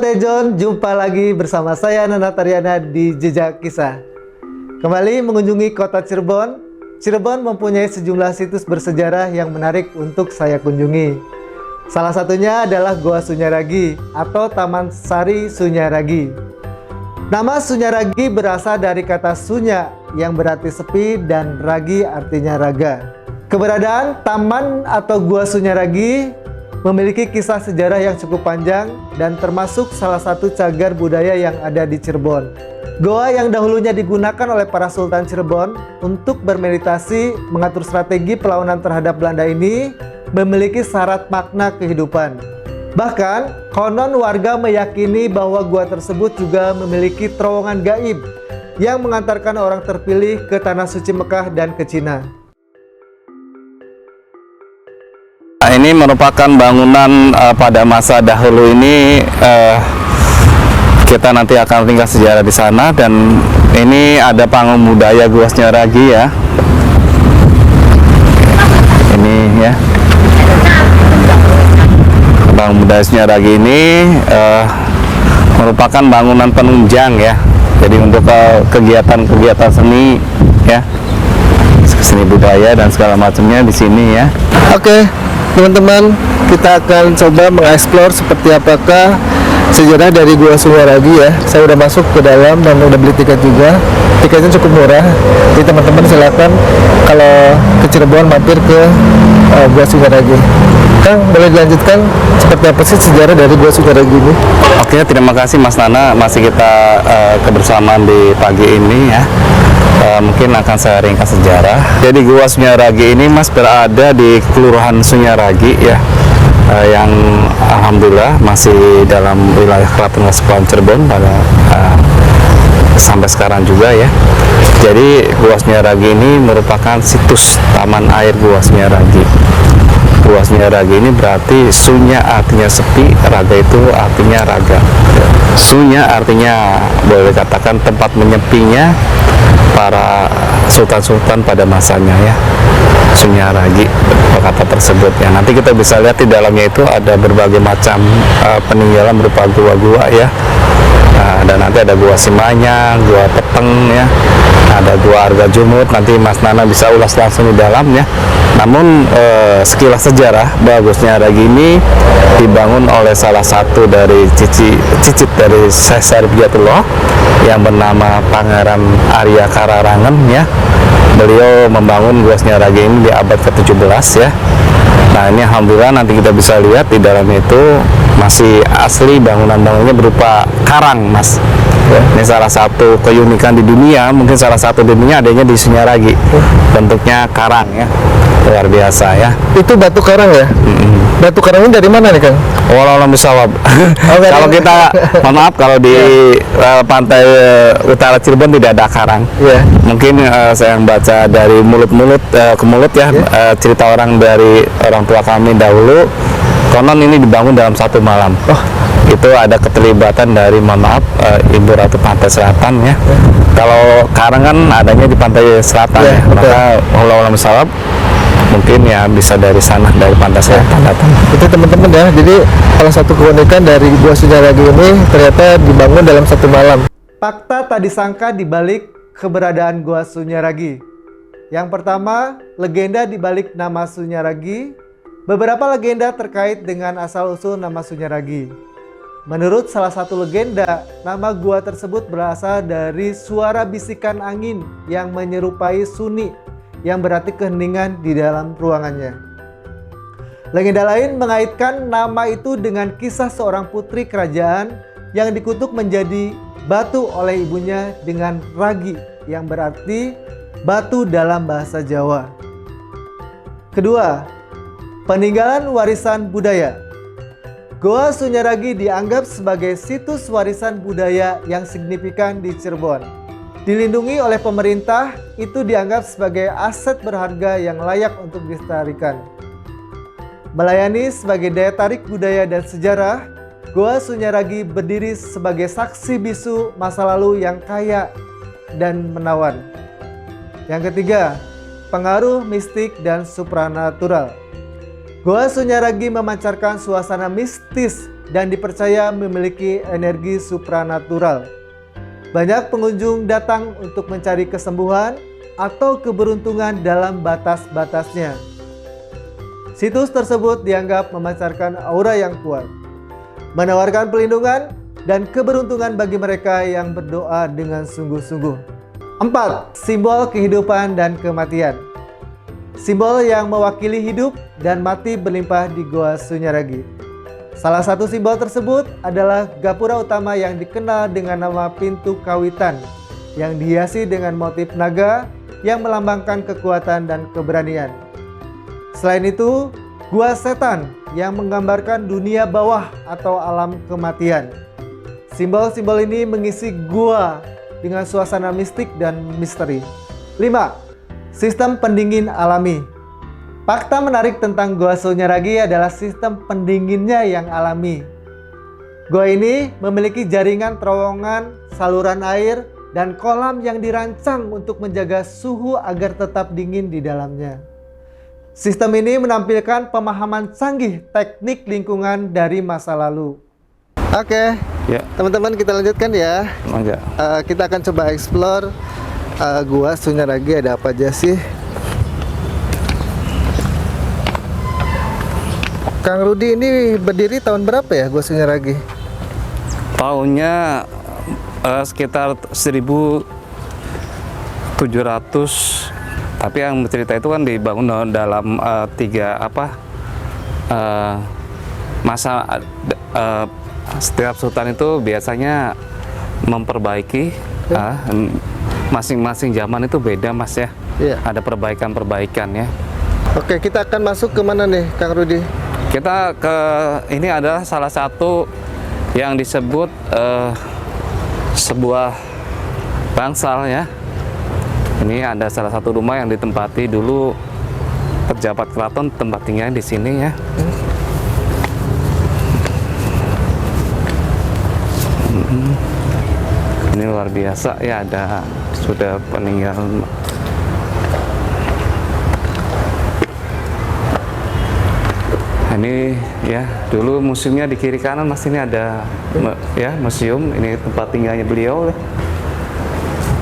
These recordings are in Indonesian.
Tejon, jumpa lagi bersama saya Nana Tariana di Jejak Kisah. Kembali mengunjungi kota Cirebon. Cirebon mempunyai sejumlah situs bersejarah yang menarik untuk saya kunjungi. Salah satunya adalah Goa Sunyaragi atau Taman Sari Sunyaragi. Nama Sunyaragi berasal dari kata sunya yang berarti sepi dan ragi artinya raga. Keberadaan taman atau Goa Sunyaragi memiliki kisah sejarah yang cukup panjang dan termasuk salah satu cagar budaya yang ada di Cirebon. Goa yang dahulunya digunakan oleh para Sultan Cirebon untuk bermeditasi mengatur strategi perlawanan terhadap Belanda ini memiliki syarat makna kehidupan. Bahkan, konon warga meyakini bahwa gua tersebut juga memiliki terowongan gaib yang mengantarkan orang terpilih ke Tanah Suci Mekah dan ke Cina. Ini merupakan bangunan pada masa dahulu ini, kita nanti akan tinggal sejarah di sana. Dan ini ada panggung budaya Goa Sunyaragi ya. Ini ya, panggung budaya Sunyaragi ini merupakan bangunan penunjang ya. Jadi untuk kegiatan-kegiatan seni ya, seni budaya dan segala macamnya di sini ya. Oke. Teman-teman, kita akan coba mengeksplor seperti apakah sejarah dari Goa Sunyaragi ya. Saya udah masuk ke dalam dan udah beli tiket juga. Tiketnya cukup murah. Jadi teman-teman silakan kalau ke Cirebon mampir ke Goa Sunyaragi. Kang, boleh dilanjutkan seperti apa sih sejarah dari Goa Sunyaragi ini? Oke, terima kasih Mas Nana. Masih kita kebersamaan di pagi ini ya. Mungkin akan saya ringkas sejarah. Jadi Goa Sunyaragi ini Mas berada di Kelurahan Sunyaragi ya, yang alhamdulillah masih dalam wilayah Keraton Kasepuhan Cirebon pada sampai sekarang juga ya. Jadi Goa Sunyaragi ini merupakan situs taman air Goa Sunyaragi. Goa Sunyaragi ini berarti sunya artinya sepi, raga itu artinya raga. Sunya artinya boleh dikatakan tempat menyepinya para sultan-sultan pada masanya ya. Sunyaragi kata tersebut ya. Nanti kita bisa lihat di dalamnya itu ada berbagai macam peninggalan berupa gua-gua ya. Dan nanti ada Gua Simanyang, Gua Peteng ya, ada Gua Arga Jumut. Nanti Mas Nana bisa ulas langsung di dalamnya. Namun sekilas sejarah bahwa Goa Sunyaragi ini dibangun oleh salah satu dari cicit dari Syekh Syarif Hidayatullah yang bernama Pangeran Arya Kararangen ya. Beliau membangun Goa Sunyaragi ini di abad ke-17 ya. Nah, ini alhamdulillah nanti kita bisa lihat di dalamnya itu masih asli, bangunan-bangunannya berupa karang Mas ya. Ini salah satu keunikan di dunia, mungkin salah satu di dunia adanya di Sunyaragi. Bentuknya karang ya, luar biasa ya. Itu batu karang ya? Batu karangnya dari mana nih Kang? Walau bisawab. Kalau kita, mohon maaf kalau di pantai utara Cirebon tidak ada karang. Yeah. Mungkin saya baca dari mulut-mulut ke mulut ya, cerita orang dari orang tua kami dahulu. Konon ini dibangun dalam satu malam. Oh. Itu ada keterlibatan dari, mohon maaf, Ibu Ratu Pantai Selatan ya. Kalau karang kan adanya di pantai selatan ya. Maka walau bisawab, mungkin ya bisa dari sana, dari pantai selatan datang. Itu teman-teman ya. Jadi salah satu keunikan dari Goa Sunyaragi ini ternyata dibangun dalam satu malam. Fakta tak disangka di balik keberadaan Goa Sunyaragi. Yang pertama, legenda di balik nama Sunyaragi. Beberapa legenda terkait dengan asal-usul nama Sunyaragi. Menurut salah satu legenda, nama gua tersebut berasal dari suara bisikan angin yang menyerupai sunyi, yang berarti keheningan di dalam ruangannya. Legenda lain mengaitkan nama itu dengan kisah seorang putri kerajaan yang dikutuk menjadi batu oleh ibunya dengan ragi, yang berarti batu dalam bahasa Jawa. Kedua, peninggalan warisan budaya. Goa Sunyaragi dianggap sebagai situs warisan budaya yang signifikan di Cirebon. Dilindungi oleh pemerintah, itu dianggap sebagai aset berharga yang layak untuk dilestarikan. Melayani sebagai daya tarik budaya dan sejarah, Goa Sunyaragi berdiri sebagai saksi bisu masa lalu yang kaya dan menawan. Yang ketiga, pengaruh mistik dan supranatural. Goa Sunyaragi memancarkan suasana mistis dan dipercaya memiliki energi supranatural. Banyak pengunjung datang untuk mencari kesembuhan atau keberuntungan dalam batas-batasnya. Situs tersebut dianggap memancarkan aura yang kuat, menawarkan pelindungan dan keberuntungan bagi mereka yang berdoa dengan sungguh-sungguh. 4. Simbol kehidupan dan kematian. Simbol yang mewakili hidup dan mati berlimpah di Goa Sunyaragi. Salah satu simbol tersebut adalah gapura utama yang dikenal dengan nama pintu kawitan, yang dihiasi dengan motif naga yang melambangkan kekuatan dan keberanian. Selain itu, gua setan yang menggambarkan dunia bawah atau alam kematian. Simbol-simbol ini mengisi gua dengan suasana mistik dan misteri. 5. Sistem pendingin alami. Fakta menarik tentang Goa Sunyaragi adalah sistem pendinginnya yang alami. Goa ini memiliki jaringan terowongan, saluran air, dan kolam yang dirancang untuk menjaga suhu agar tetap dingin di dalamnya. Sistem ini menampilkan pemahaman canggih teknik lingkungan dari masa lalu. Oke, Ya, teman-teman kita lanjutkan ya. mangga. Kita akan coba explore Goa Sunyaragi, ada apa aja sih. Kang Rudi, ini berdiri tahun berapa ya Goa Sunyaragi? Tahunnya sekitar 1700. Tapi yang cerita itu kan dibangun dalam masa setiap sultan itu biasanya memperbaiki, masing-masing zaman itu beda mas ya. Iya. Ada perbaikan-perbaikan ya. Oke, kita akan masuk ke mana nih Kang Rudi? Kita ini adalah salah satu yang disebut sebuah bangsal ya. Ini ada salah satu rumah yang ditempati dulu pejabat keraton, tempat tinggalnya di sini ya. Ini luar biasa ya, ada sudah peninggalan. Ini ya dulu museumnya di kiri kanan mas, ini ada ya museum, ini tempat tinggalnya beliau.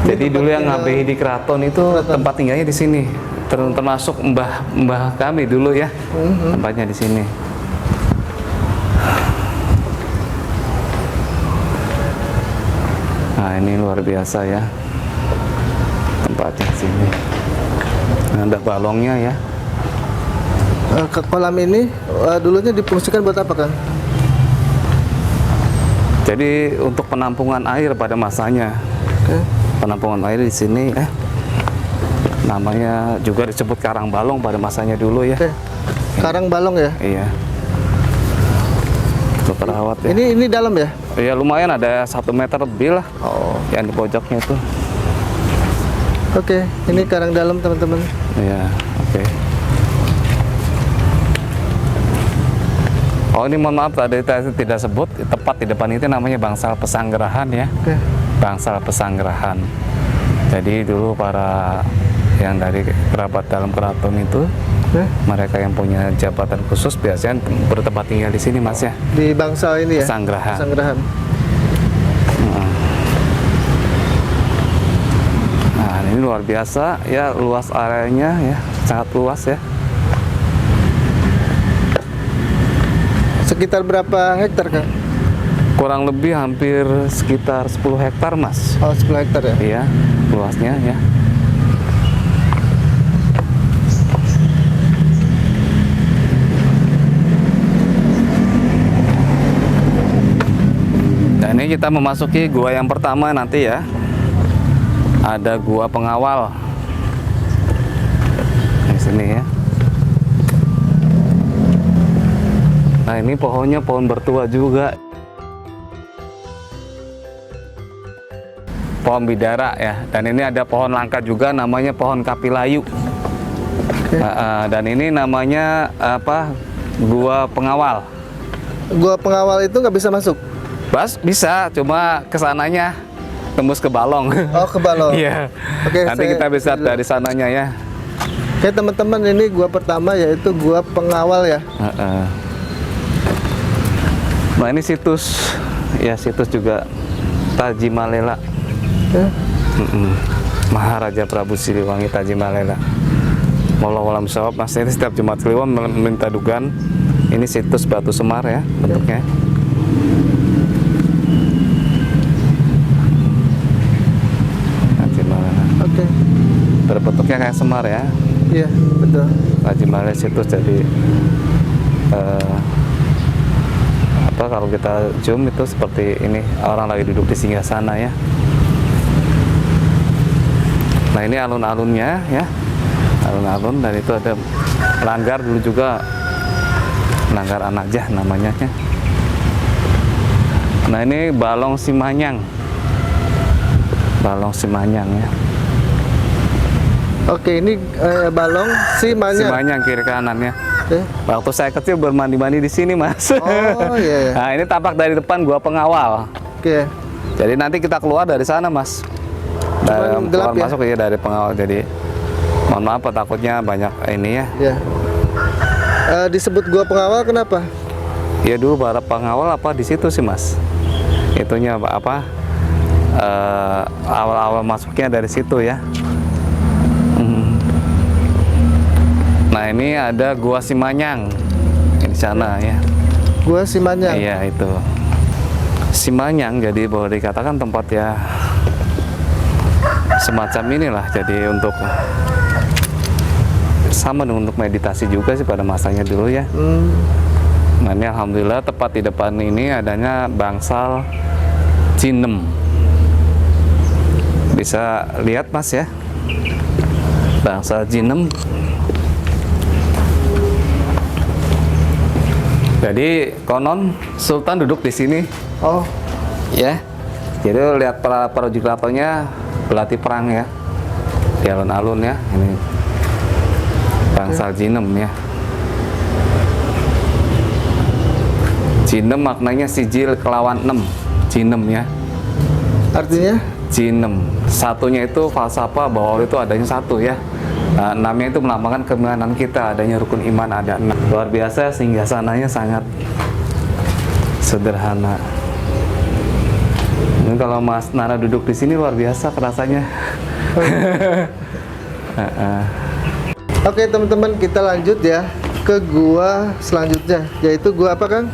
Jadi dulu yang ngabehi di keraton itu tempat tinggalnya di sini, termasuk mbah kami dulu ya, tempatnya di sini. Nah ini luar biasa ya tempatnya sini. Ada balongnya ya. Ke kolam ini dulunya difungsikan buat apa Kang? Jadi untuk penampungan air pada masanya. Oke. Penampungan air di sini namanya juga disebut karang balong pada masanya dulu ya. Oke. Karang balong ya? Iya. Terawat ya. Ini dalam ya? Ya lumayan, ada 1 meter lebih lah. Oh. Yang di pojoknya itu. Oke, ini karang dalam teman-teman. Iya, oke. Oh ini mohon maaf tadi saya tidak sebut, tepat di depan itu namanya Bangsal Pesanggerahan ya. Oke. Bangsal Pesanggerahan. Jadi dulu para yang dari kerabat dalam keraton itu, mereka yang punya jabatan khusus biasanya bertempat tinggal di sini mas ya. Di Bangsal ini ya? Pesanggerahan. Pesanggerahan. Nah ini luar biasa ya, luas areanya ya, sangat luas ya. Sekitar berapa hektar Kang? Kurang lebih hampir sekitar 10 hektar mas. Oh, 10 hektar ya? Iya, luasnya ya. Nah ini kita memasuki gua yang pertama nanti ya. Ada gua pengawal di sini ya. Nah ini pohonnya pohon bertua juga, pohon bidara ya. Dan ini ada pohon langka juga namanya pohon kapilayu. Dan ini namanya apa? Gua pengawal. Gua pengawal itu nggak bisa masuk? Bisa, cuma kesananya tembus ke balong. Oh, ke balong. Iya. Oke, nanti kita bisa dari sananya ya. Oke teman-teman, ini gua pertama yaitu gua pengawal ya. Nah ini situs, ya situs juga Tajimalela. Maharaja Prabu Siliwangi Tajimalela. Wallahu a'lam bishawab. Mas ini setiap Jumat Kliwon meminta dugaan. Ini situs batu semar ya bentuknya. Tajimalela. Oke. Berbentuknya kayak semar ya. Iya, betul. Tajimalela situs jadi apa kalau kita zoom itu seperti ini, orang lagi duduk di singgasana ya. Nah ini alun-alunnya ya, alun-alun, dan itu ada Langgar dulu juga, Langgar Anajah namanya ya. Nah ini Balong Simanyang, Balong Simanyang ya. Oke, ini Balong Simanyang. Simanyang kiri kanannya. Oke. Waktu saya kecil bermandi-mandi di sini mas. Oh iya. Nah ini tampak dari depan gua pengawal. Oke. Jadi nanti kita keluar dari sana mas. Cuman Keluar gelap ya? masuk ya dari pengawal. Jadi mohon maaf takutnya banyak ini ya. Ya. Disebut gua pengawal kenapa? Ya dulu para pengawal apa di situ sih mas. Itunya apa? Awal-awal masuknya dari situ ya. Nah ini ada Gua Simanyang di sana ya. Gua Simanyang. Iya itu Simanyang, jadi boleh dikatakan tempat ya semacam inilah. Jadi untuk sama dengan untuk meditasi juga sih pada masanya dulu ya. Nah ini alhamdulillah tepat di depan ini adanya bangsal Cinem. Bisa lihat mas ya, bangsal Cinem. Jadi konon Sultan duduk di sini. Oh. Ya. Jadi lihat para juklatonya berlatih perang ya. Di alun-alun ya. Ini bangsal Cinem ya. Cinem maknanya sijil kelawan 6. Cinem ya. Artinya? Cinem. Satunya itu falsafah bahwa itu adanya satu ya. Nah, 6-nya itu melambangkan keimanan kita, adanya rukun iman ada 6. Luar biasa, sehingga sananya sangat sederhana. Ini kalau Mas Nana duduk di sini luar biasa rasanya. Oke teman-teman, kita lanjut ya ke gua selanjutnya, yaitu gua apa Kang?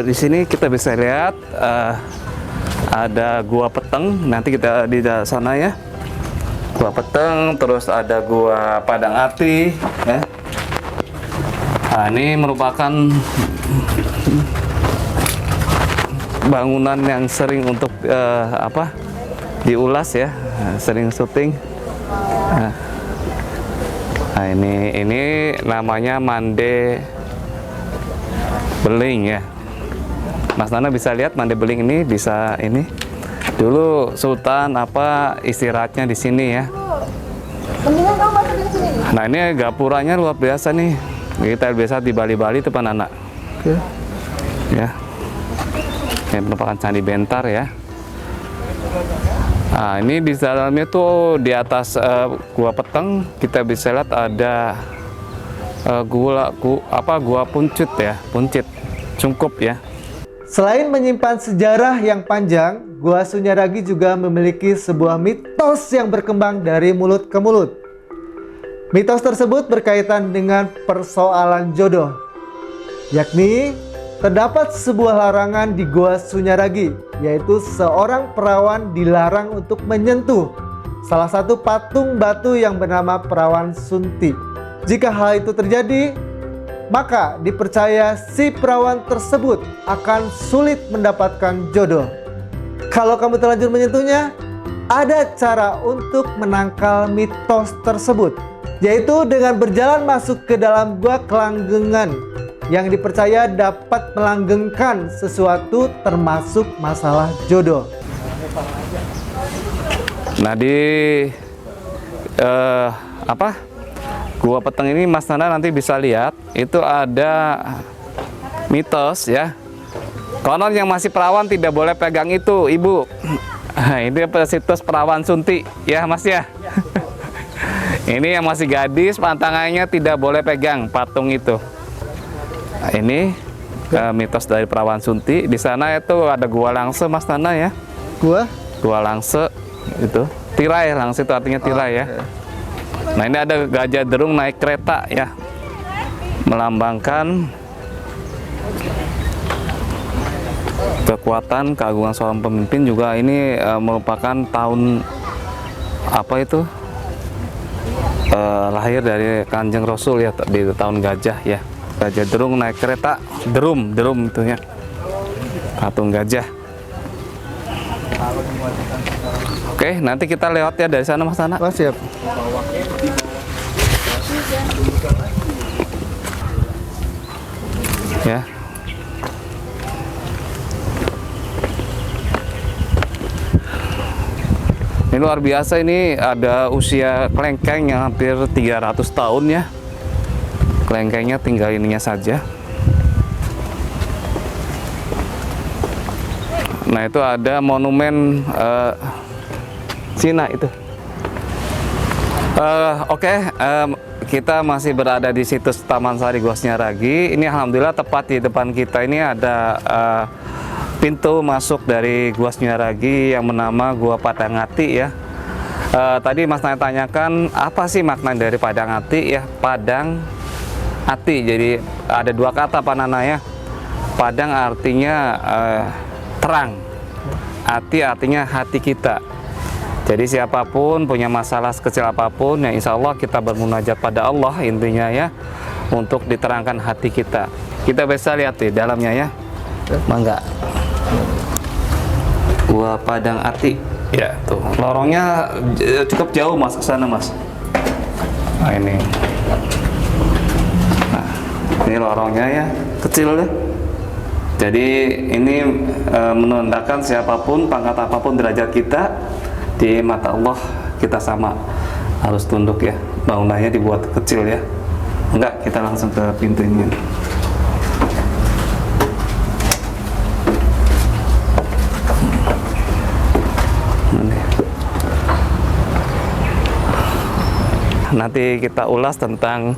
Di sini kita bisa lihat ada Gua Peteng. Nanti kita di sana ya. Gua Peteng, terus ada Gua Padang Ati ya. Nah, ini merupakan bangunan yang sering untuk diulas ya, sering syuting. Nah, ini namanya Mande Beling ya. Mas Nana bisa lihat Mande Beling ini, bisa ini. Dulu Sultan istirahatnya di sini ya. Mendingan kamu masuk di sini. Nah ini gapuranya luar biasa nih. Kita biasa di Bali-Bali itu Pak Nana. Oke. Ya. Ini merupakan Candi Bentar ya. Nah ini di dalamnya tuh di atas Gua Peteng kita bisa lihat ada gua Puncit ya, Puncit, Cungkup ya. Selain menyimpan sejarah yang panjang, Gua Sunyaragi juga memiliki sebuah mitos yang berkembang dari mulut ke mulut. Mitos tersebut berkaitan dengan persoalan jodoh, yakni terdapat sebuah larangan di Gua Sunyaragi, yaitu seorang perawan dilarang untuk menyentuh salah satu patung batu yang bernama Perawan Sunti. Jika hal itu terjadi, maka dipercaya si perawan tersebut akan sulit mendapatkan jodoh. Kalau kamu terlanjur menyentuhnya, ada cara untuk menangkal mitos tersebut, yaitu dengan berjalan masuk ke dalam gua kelanggengan yang dipercaya dapat melanggengkan sesuatu termasuk masalah jodoh. Nah di Gua Peteng ini Mas Nana nanti bisa lihat itu ada mitos ya. Konon yang masih perawan tidak boleh pegang itu, Ibu. Ini situs Perawan Sunti ya Mas ya. Ini yang masih gadis pantangannya tidak boleh pegang patung itu. Nah, ini mitos dari Perawan Sunti. Di sana itu ada Gua Langse, Mas Nana ya. Gua Langse itu. Tirai, Langse itu artinya tirai ya. Nah ini ada gajah derung naik kereta ya, melambangkan kekuatan, keagungan seorang pemimpin. Juga ini merupakan tahun apa itu, lahir dari Kanjeng Rasul ya, di tahun gajah ya. Gajah derung naik kereta, derum itu ya, patung gajah. Oke, nanti kita lewat ya dari sana Mas Nana. Oh, siap. Ya. Ini luar biasa, ini ada usia kelengkeng yang hampir 300 tahun ya. Kelengkengnya tinggal ininya saja. Nah itu ada monumen Cina itu. Kita masih berada di situs Taman Sari Gua Sunyaragi. Ini alhamdulillah tepat di depan kita ini ada pintu masuk dari Gua Sunyaragi yang bernama Gua Padangati ya. Tadi Mas Nana tanyakan apa sih makna dari Padangati ya? Padang Ati, jadi ada dua kata Pak Nana ya. Padang artinya terang, Ati artinya hati kita. Jadi siapapun punya masalah sekecil apapun ya, insya Allah kita bermunajat pada Allah intinya ya, untuk diterangkan hati kita. Kita bisa lihat di dalamnya ya. Mangga. Gua Padang Ati. Ya tuh, lorongnya cukup jauh Mas ke sana Mas. Nah ini. Nah, ini lorongnya ya, kecil ya. Jadi ini menandakan siapapun, pangkat apapun derajat kita, di mata Allah kita sama, harus tunduk ya. Bangunannya dibuat kecil ya. Enggak, kita langsung ke pintu ini. Nanti kita ulas tentang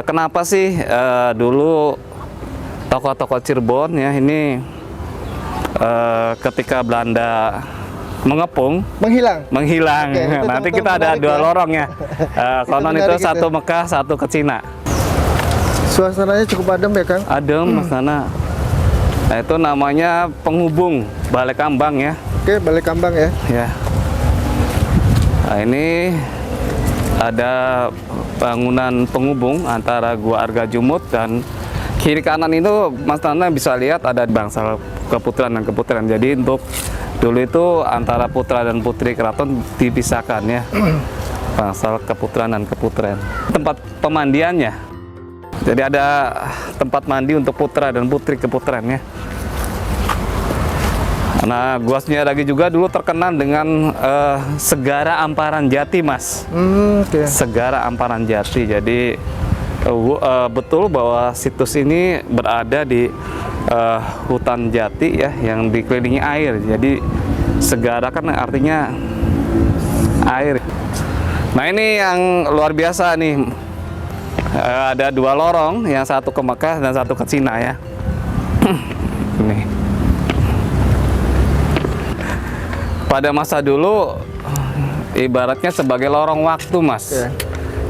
kenapa sih dulu tokoh-tokoh Cirebon ya ini ketika Belanda menghilang. Oke, nanti kita ada dua lorong ya. Konon itu satu Mekah, satu ke Cina. Suasananya cukup adem ya Kang? Adem Mas Nana. Nah itu namanya penghubung Balai Kambang ya. Oke, Balai Kambang ya. Ya. Nah ini ada bangunan penghubung antara Gua Argajumut dan kiri kanan itu Mas Nana bisa lihat ada bangsal keputran dan keputran. Jadi untuk dulu itu antara putra dan putri keraton dipisahkan ya. Bangsal keputran dan keputren. Tempat pemandiannya. Jadi ada tempat mandi untuk putra dan putri keputren ya. Nah, Gua Sunyaragi juga dulu terkenal dengan Segara Amparan Jati, Mas. Okay. Segara Amparan Jati. Jadi betul bahwa situs ini berada di hutan jati ya, yang dikelilingi air. Jadi segara kan artinya air. Nah ini yang luar biasa nih. Ada dua lorong, yang satu ke Mekah dan satu ke Cina ya. Ini. Pada masa dulu ibaratnya sebagai lorong waktu, Mas. Yeah.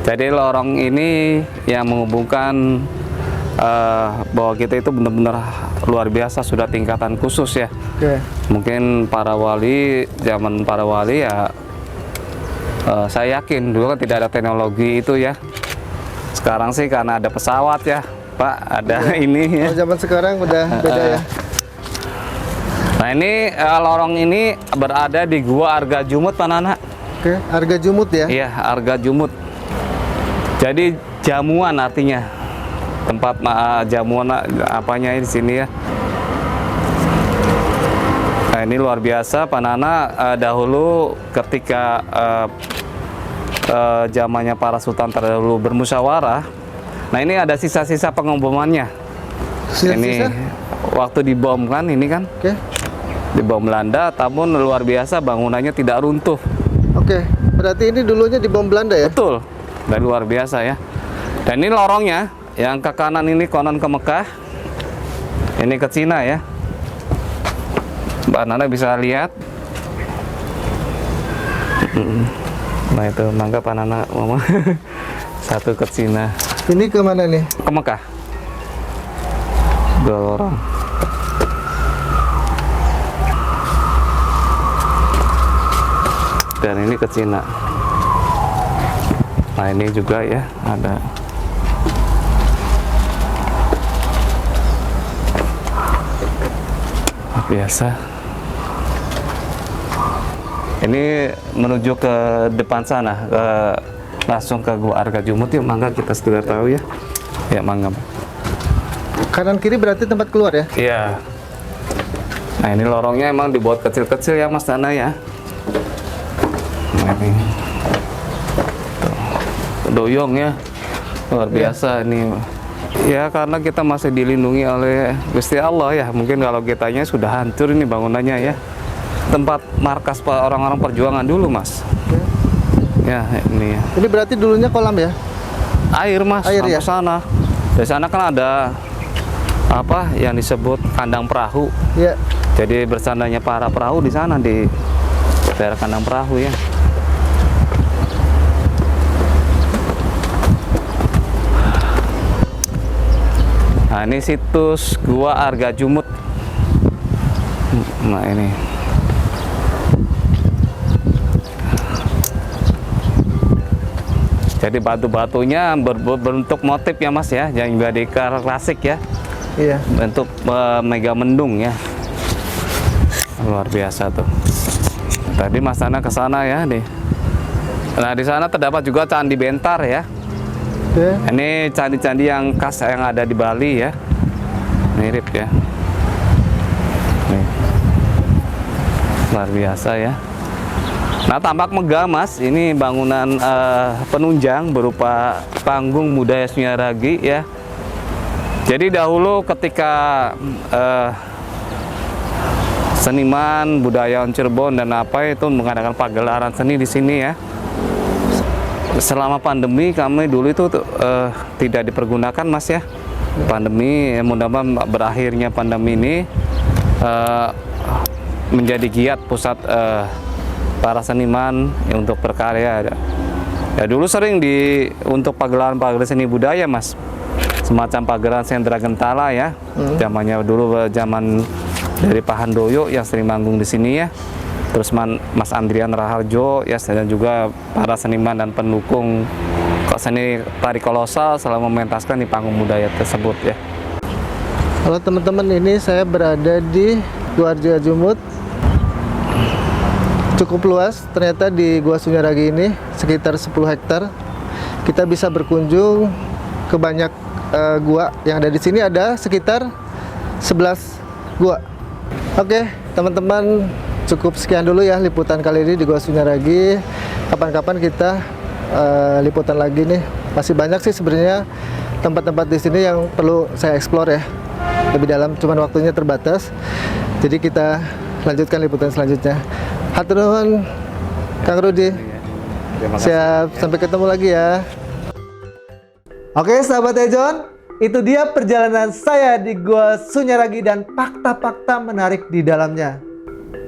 Jadi lorong ini yang menghubungkan bahwa kita itu benar-benar luar biasa, sudah tingkatan khusus ya. Okay. Mungkin para wali, zaman para wali ya, saya yakin dulu kan tidak ada teknologi itu ya. Sekarang sih karena ada pesawat ya, Pak, ada ini ya. Oh, zaman sekarang udah beda ya. Nah ini lorong ini berada di Gua Argajumut, Pak Nana. Oke, Argajumut ya? Iya, Argajumut. Jadi jamuan artinya, tempat jamuan apanya di sini ya. Nah ini luar biasa, Pak Nana. Dahulu ketika zamannya para sultan terdahulu bermusyawarah, nah ini ada sisa-sisa pengebomannya. Ini waktu dibom kan, ini kan. Oke. Dibom Belanda, namun luar biasa bangunannya tidak runtuh. Oke, berarti ini dulunya dibom Belanda ya? Betul, dan luar biasa ya. Dan ini lorongnya, yang ke kanan ini konon ke Mekah, Ini ke Cina ya. Mbak Nana bisa lihat. Nah itu mangga Pak Nana mama. Satu ke Cina. Ini ke mana nih? Ke Mekah. 2 lorong. Dan ini ke Cina. Nah ini juga ya ada. Biasa. Ini menuju ke depan sana, langsung ke Gua Argajumut. Yuk mangga kita sudah tahu ya. Ya mangga. Kanan kiri berarti tempat keluar ya? Iya. Nah ini lorongnya emang dibuat kecil-kecil ya Mas Nana ya. Nah, ini. Tuh. Doyong ya, luar biasa ini. Ya karena kita masih dilindungi oleh Gusti Allah ya. Mungkin kalau kitanya sudah hancur ini bangunannya ya. Tempat markas orang-orang perjuangan dulu Mas. Ya ini ya. Ini berarti dulunya kolam ya? Air Mas, Air sampai ya? sana. Dari sana kan ada apa yang disebut kandang perahu. Iya. Jadi bersandanya para perahu di sana di daerah kandang perahu ya. Nah ini situs Gua Argajumut. Nah ini. Jadi batu-batunya berbentuk motif ya Mas ya, yang badika klasik ya. Iya. Bentuk mega mendung ya. Luar biasa tuh. Tadi Mas Nana ke sana ya nih. Nah di sana terdapat juga Candi Bentar ya. Oke. Ini candi-candi yang khas yang ada di Bali ya. Mirip ya. Nih. Luar biasa ya. Nah tampak megah Mas, ini bangunan penunjang berupa panggung budaya Sunyaragi ya. Jadi dahulu ketika seniman budayawan Cirebon dan apa itu mengadakan pagelaran seni di sini ya. Selama pandemi kami dulu itu tidak dipergunakan Mas ya. Pandemi, mudah-mudahan berakhirnya pandemi ini menjadi giat pusat para seniman untuk berkarya. Ya dulu sering untuk pagelaran-pagelaran seni budaya Mas, semacam pagelaran Sendra Gentala ya, zamannya dulu zaman dari Pak Handoyo yang sering manggung di sini ya. Terus Mas Andrian Raharjo ya, dan juga para seniman dan pendukung seni tari kolosal selalu mementaskan di panggung budaya tersebut ya. Halo teman-teman, ini saya berada di Gua Argajumut. Cukup luas ternyata di Gua Sunyaragi ini, sekitar 10 hektar. Kita bisa berkunjung ke banyak gua yang ada di sini, ada sekitar 11 gua. Oke, teman-teman, cukup sekian dulu ya liputan kali ini di Gua Sunyaragi. Kapan-kapan kita liputan lagi nih. Masih banyak sih sebenarnya tempat-tempat di sini yang perlu saya explore ya. Lebih dalam, cuman waktunya terbatas. Jadi kita lanjutkan liputan selanjutnya. Hatur nuhun Kang Rudi. Siap, sampai ketemu lagi ya. Oke sahabat Ejon, itu dia perjalanan saya di Gua Sunyaragi dan fakta-fakta menarik di dalamnya.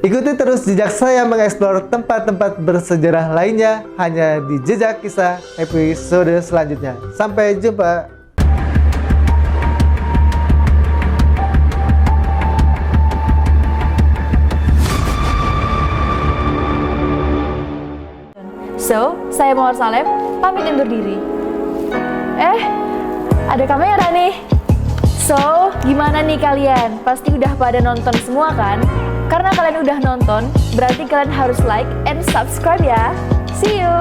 Ikuti terus jejak saya mengeksplor tempat-tempat bersejarah lainnya hanya di Jejak Kisah episode selanjutnya. Sampai jumpa. So, saya Mawar Salem, pamit undur diri. Ada kamera nih. So, gimana nih kalian? Pasti udah pada nonton semua kan? Karena kalian udah nonton, berarti kalian harus like and subscribe ya. See you!